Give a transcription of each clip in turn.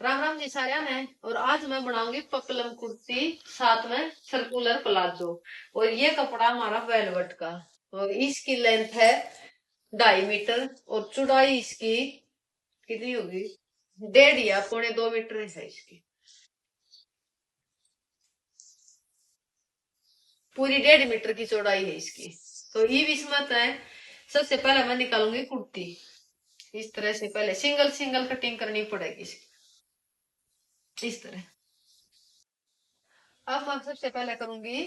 राम राम जी साਰਿਆਂ ने। और आज मैं बनाऊंगी पकलम कुर्ती, साथ में सर्कुलर प्लाजो। और ये कपड़ा हमारा वेलवेट का। और इसकी लेंथ है 2.5 मीटर और चौड़ाई इसकी कितनी होगी, 1.5 या 1.25 मीटर है इसकी। पूरी 1.5 मीटर की चौड़ाई है इसकी। तो ये विस्मत है। सबसे पहले मैं निकालूंगी कुर्ती। इस तरह से पहले सिंगल सिंगल कटिंग करनी पड़ेगी इसकी, इस तरह। अब मैं सबसे पहले करूंगी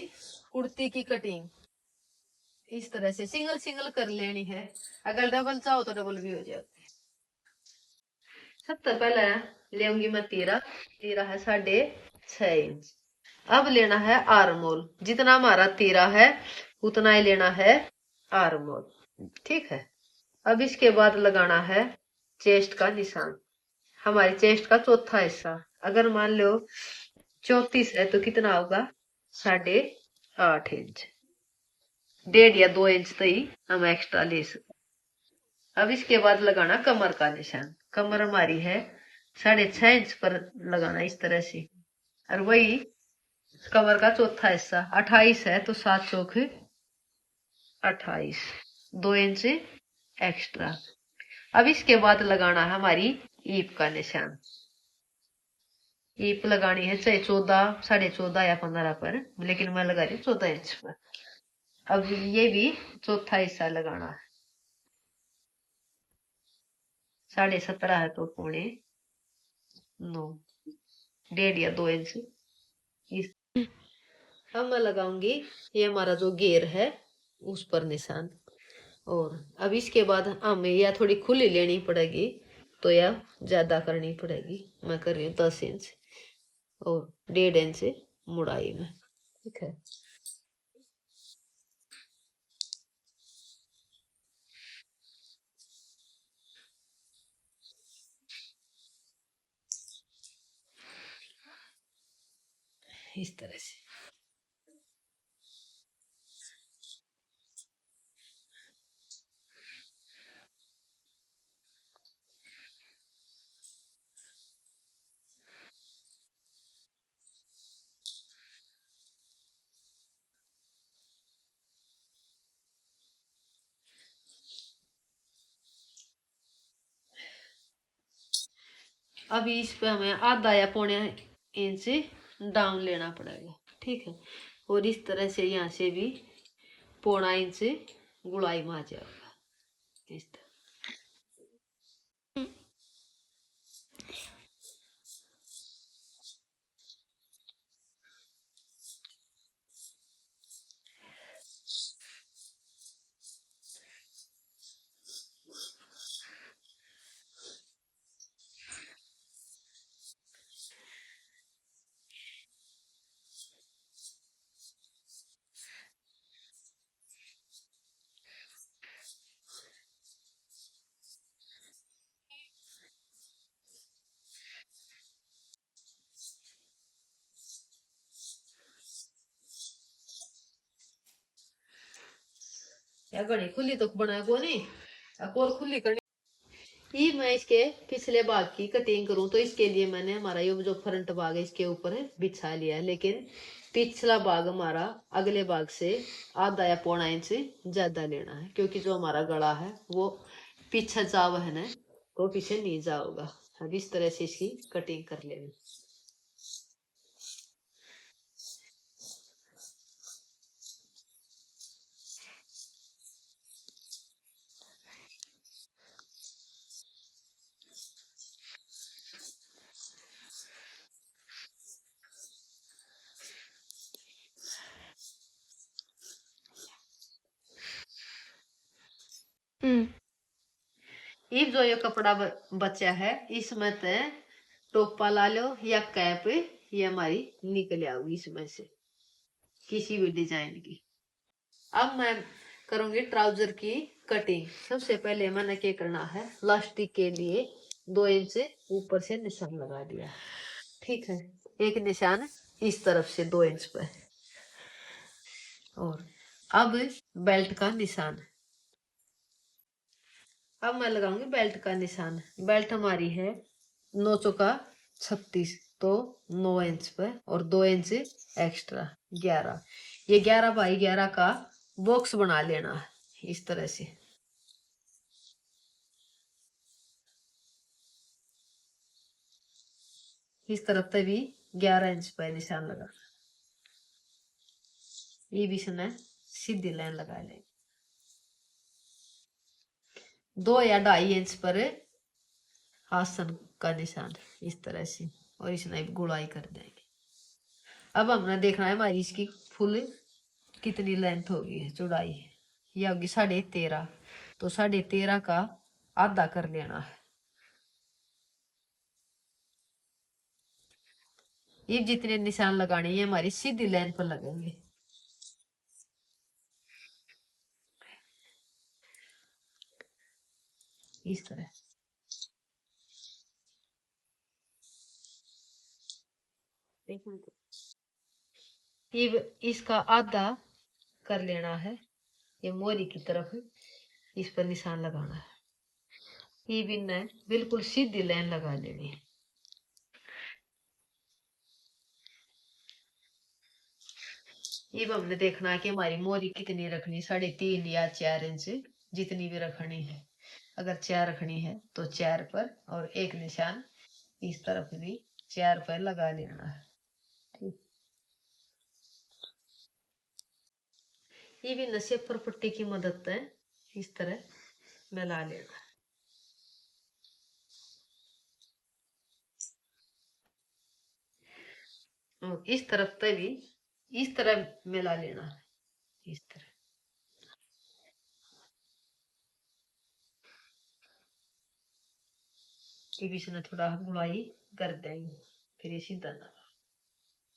कुर्ती की कटिंग। इस तरह से सिंगल सिंगल कर लेनी है। अगर डबल चाहो तो डबल भी हो जाती है। सबसे पहले लेंगी मैं तीरा। तीरा है 6.5 इंच। अब लेना है आर्मोल। जितना हमारा तीरा है उतना ही लेना है आर्मोल। ठीक है। अब इसके बाद लगाना है चेस्ट का निशान। हमारी चेस्ट का चौथा हिस्सा। अगर मान लो 34 है तो कितना होगा, 8.5 इंच। 1.5 या 2 इंच तो ही हम एक्स्ट्रा ले सकते। अब इसके बाद लगाना कमर का निशान। कमर हमारी है 6.5 इंच पर लगाना इस तरह से। और वही कमर का चौथा हिस्सा 28 है तो 7 चौक 28, 2 इंच एक्स्ट्रा। अब इसके बाद लगाना है हमारी ईप का निशान। ईप लगानी है चाहे 14, 14.5 या 15 पर, लेकिन मैं लगा रही हूँ 14 इंच पर। अब ये भी चौथा हिस्सा लगाना है। 17.5 है तो 9.25, 1.5 या 2 इंच इस। अब मैं लगाऊंगी ये हमारा जो घेर है उस पर निशान। और अब इसके बाद हमें या थोड़ी खुली लेनी पड़ेगी तो या ज्यादा करनी पड़ेगी। मैं कर रही हूँ 10 इंच और 1.5 इंच मुड़ाई में। ठीक है। इस तरह से। अभी इस पे हमें आधा या 1.25 इंच डाउन लेना पड़ेगा। ठीक है। और इस तरह से यहाँ से भी 1.25 इंच गुड़ाई में आ जाएगा इस तरह। या घड़ी खुली तो बनाया को नहीं, और खुली करनी। ये मैं इसके पिछले भाग की कटिंग करूं तो इसके लिए मैंने हमारा ये जो फ्रंट भाग है इसके ऊपर बिछा लिया है। लेकिन पिछला भाग हमारा अगले भाग से आधा या 1.25 इंच ज्यादा लेना है, क्योंकि जो हमारा गला है वो पीछे जाव है ना, तो पीछे नहीं जाओगा। अब इस तरह से इसकी कटिंग कर लेनी। ये जो ये कपड़ा बचा है इसमें ते टोपा ला लो या कैप, ये हमारी निकल आओगी इसमें से किसी भी डिजाइन की। अब मैं करूंगी ट्राउजर की कटिंग। सबसे पहले मैंने क्या करना है, लास्टिक के लिए 2 इंच ऊपर से निशान लगा दिया। ठीक है। एक निशान इस तरफ से 2 इंच पर। और अब बेल्ट का निशान। अब मैं लगाऊंगी बेल्ट का निशान। बेल्ट हमारी है 9 चौका 36 तो 9 इंच पे और 2 इंच एक्स्ट्रा 11। ये 11 बाई 11 का बॉक्स बना लेना है इस तरह से। इस तरफ से भी 11 इंच पे निशान लगा, ये भी इसने सीधी लाइन लगा लेंगे। 2 या 2.5 इंच पर आसन का निशान इस तरह से, और इसने गुड़ाई कर देंगे। अब हमने देखना है हमारी इसकी फुल कितनी लेंथ होगी, चौड़ाई ये होगी 13.5, तो 13.5 का आधा कर लेना है। ये जितने निशान लगाने ये हमारी सीधी लाइन पर लगेंगे। इस तरह ये इसका आधा कर लेना है, ये मोरी की तरफ इस पर निशान लगाना है। ये भी न बिल्कुल सीधी लाइन लगा लेनी है। ये हमने देखना है कि हमारी मोरी कितनी रखनी, 3.5 या 4 इंच जितनी भी रखनी है। अगर 4 रखनी है तो 4 पर, और एक निशान इस तरफ भी 4 पर लगा लेना है। ठीक, ये भी नशे पर पट्टी की मदद से इस तरह मिला लेना। और इस तरफ से भी इस तरह मिला लेना है, इस तरह। ये भी इसने थोड़ा गुड़ाई कर देंगे, फिर ये सीधा ना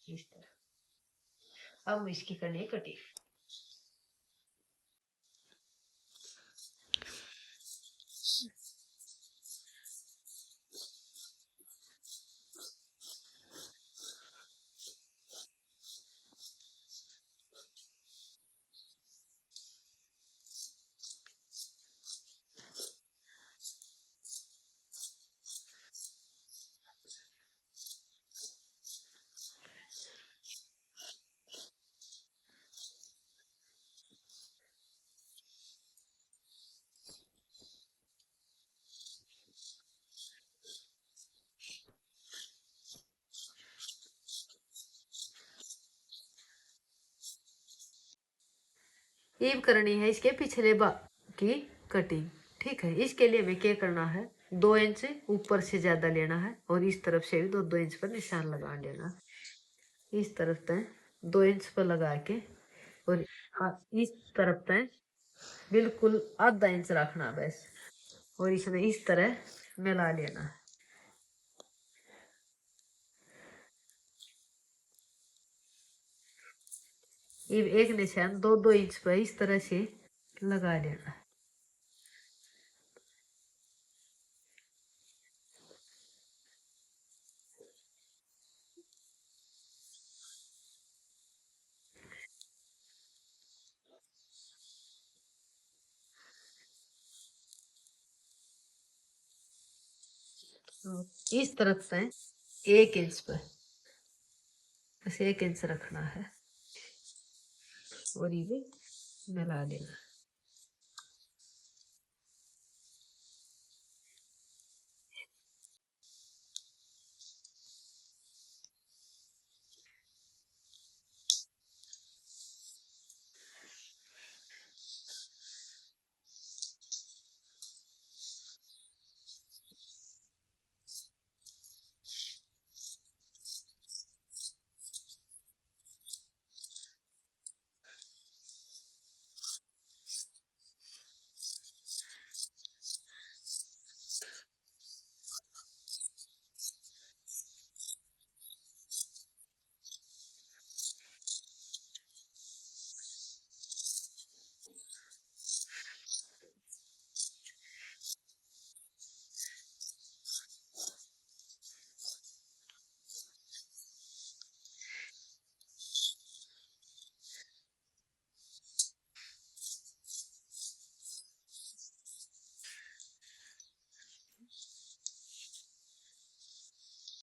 इस तरह। अब हम इसकी करनी कटिंग। ये करनी है इसके पिछले की कटिंग। ठीक है, इसके लिए हमें क्या करना है, 2 इंच ऊपर से ज्यादा लेना है, और इस तरफ से भी 2 इंच पर निशान लगा लेना। इस तरफ तक 2 इंच पर लगा के, और इस तरफ तक बिल्कुल आधा इंच रखना बस, और इसमें इस तरह मिला लेना। ये एक निशान 2 इंच पर इस तरह से लगा लेना। इस तरफ से 1 इंच पर बस 1 इंच रखना है, और ये भी मिला लेना।